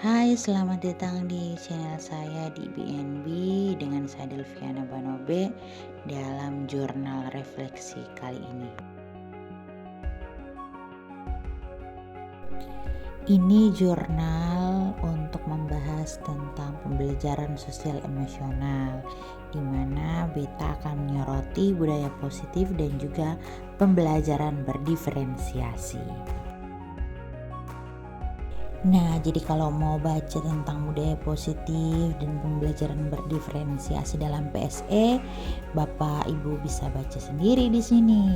Hai, selamat datang di channel saya di BNB dengan saya Delviana Banobe dalam jurnal refleksi kali ini. Ini jurnal untuk membahas tentang pembelajaran sosial emosional, di mana beta akan menyoroti budaya positif dan juga pembelajaran berdiferensiasi. Nah, jadi kalau mau baca tentang budaya positif dan pembelajaran berdiferensiasi dalam PSE, Bapak Ibu bisa baca sendiri di sini.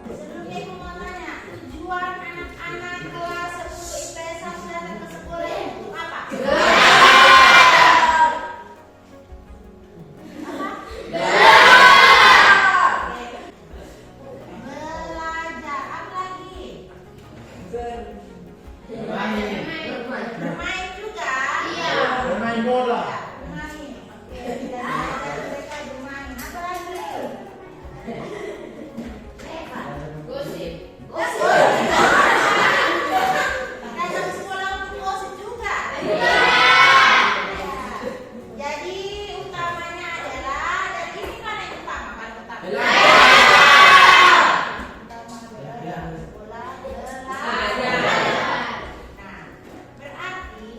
Sebelumnya aku mau tanya, tujuan anak-anak kelas 10 IPS harus datang ke sekolah itu apa? Belajar. Apa lagi? Bermain juga? Iya. Bermain bola. Bermain. Oke, dan belajar mereka bermain. Apa lagi? Gosip. Datang sekolah untuk gosip juga. Jadi utamanya adalah, dan ini mana yang utama? Paling utama. Utama adalah sekolah belajar. Nah, berarti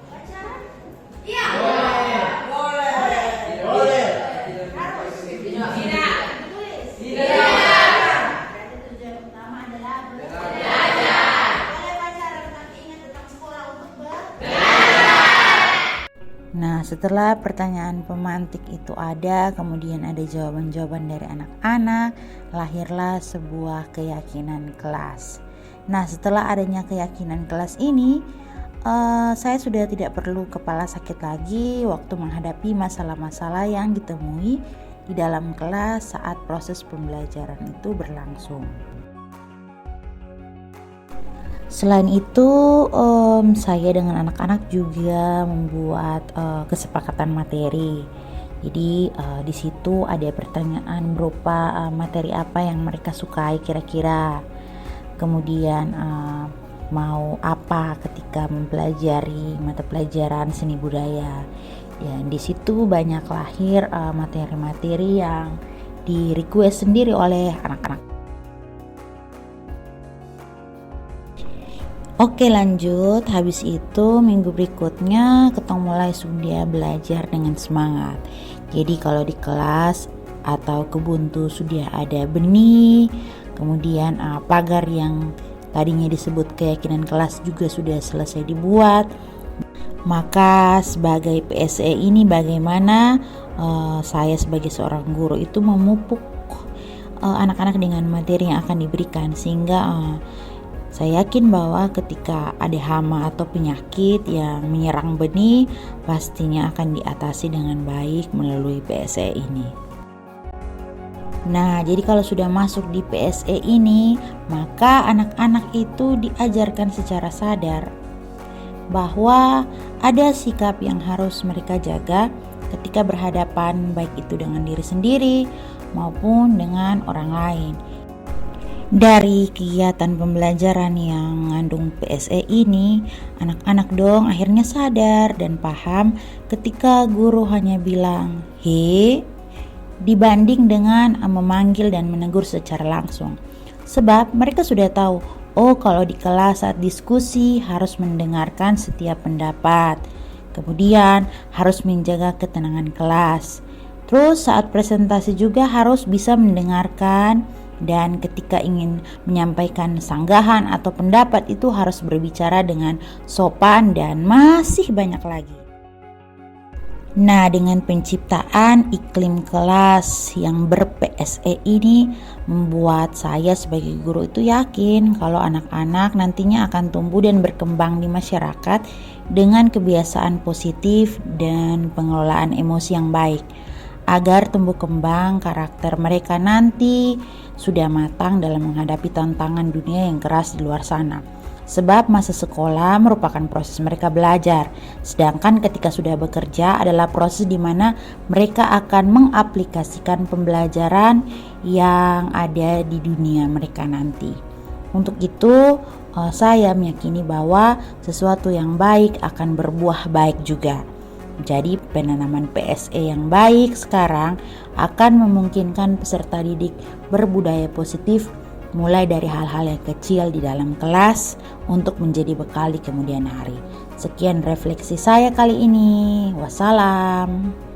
pacaran? Iya. Boleh. Harus. Tidak. Tulis. Berarti tujuan utama adalah belajar. Boleh pacaran, tapi ingat tetap sekolah untuk Nah, setelah pertanyaan pemantik itu ada, kemudian ada jawaban-jawaban dari anak-anak, lahirlah sebuah keyakinan kelas. Nah, setelah adanya keyakinan kelas ini, saya sudah tidak perlu kepala sakit lagi waktu menghadapi masalah-masalah yang ditemui di dalam kelas saat proses pembelajaran itu berlangsung. Selain itu, saya dengan anak-anak juga membuat kesepakatan materi. Jadi di situ ada pertanyaan berupa materi apa yang mereka sukai kira-kira. Kemudian mau apa ketika mempelajari mata pelajaran seni budaya. Dan di situ banyak lahir materi-materi yang di request sendiri oleh anak-anak. Oke, lanjut. Habis itu minggu berikutnya kita mulai sudah belajar dengan semangat. Jadi kalau di kelas atau kebun tuh sudah ada benih, kemudian pagar yang tadinya disebut keyakinan kelas juga sudah selesai dibuat. Maka sebagai PSE ini bagaimana saya sebagai seorang guru itu memupuk anak-anak dengan materi yang akan diberikan, sehingga saya yakin bahwa ketika ada hama atau penyakit yang menyerang benih, pastinya akan diatasi dengan baik melalui PSE ini. Nah, jadi kalau sudah masuk di PSE ini, maka anak-anak itu diajarkan secara sadar bahwa ada sikap yang harus mereka jaga ketika berhadapan, baik itu dengan diri sendiri maupun dengan orang lain. Dari kegiatan pembelajaran yang mengandung PSE ini, anak-anak dong akhirnya sadar dan paham ketika guru hanya bilang "he" dibanding dengan memanggil dan menegur secara langsung. Sebab mereka sudah tahu, oh kalau di kelas saat diskusi harus mendengarkan setiap pendapat. Kemudian harus menjaga ketenangan kelas. Terus saat presentasi juga harus bisa mendengarkan, dan ketika ingin menyampaikan sanggahan atau pendapat itu harus berbicara dengan sopan dan masih banyak lagi. Nah, dengan penciptaan iklim kelas yang ber-PSE ini membuat saya sebagai guru itu yakin kalau anak-anak nantinya akan tumbuh dan berkembang di masyarakat dengan kebiasaan positif dan pengelolaan emosi yang baik, agar tumbuh kembang karakter mereka nanti sudah matang dalam menghadapi tantangan dunia yang keras di luar sana. Sebab masa sekolah merupakan proses mereka belajar, sedangkan ketika sudah bekerja adalah proses di mana mereka akan mengaplikasikan pembelajaran yang ada di dunia mereka nanti. Untuk itu, saya meyakini bahwa sesuatu yang baik akan berbuah baik juga. Jadi penanaman PSE yang baik sekarang akan memungkinkan peserta didik berbudaya positif mulai dari hal-hal yang kecil di dalam kelas untuk menjadi bekal di kemudian hari. Sekian refleksi saya kali ini. Wassalam.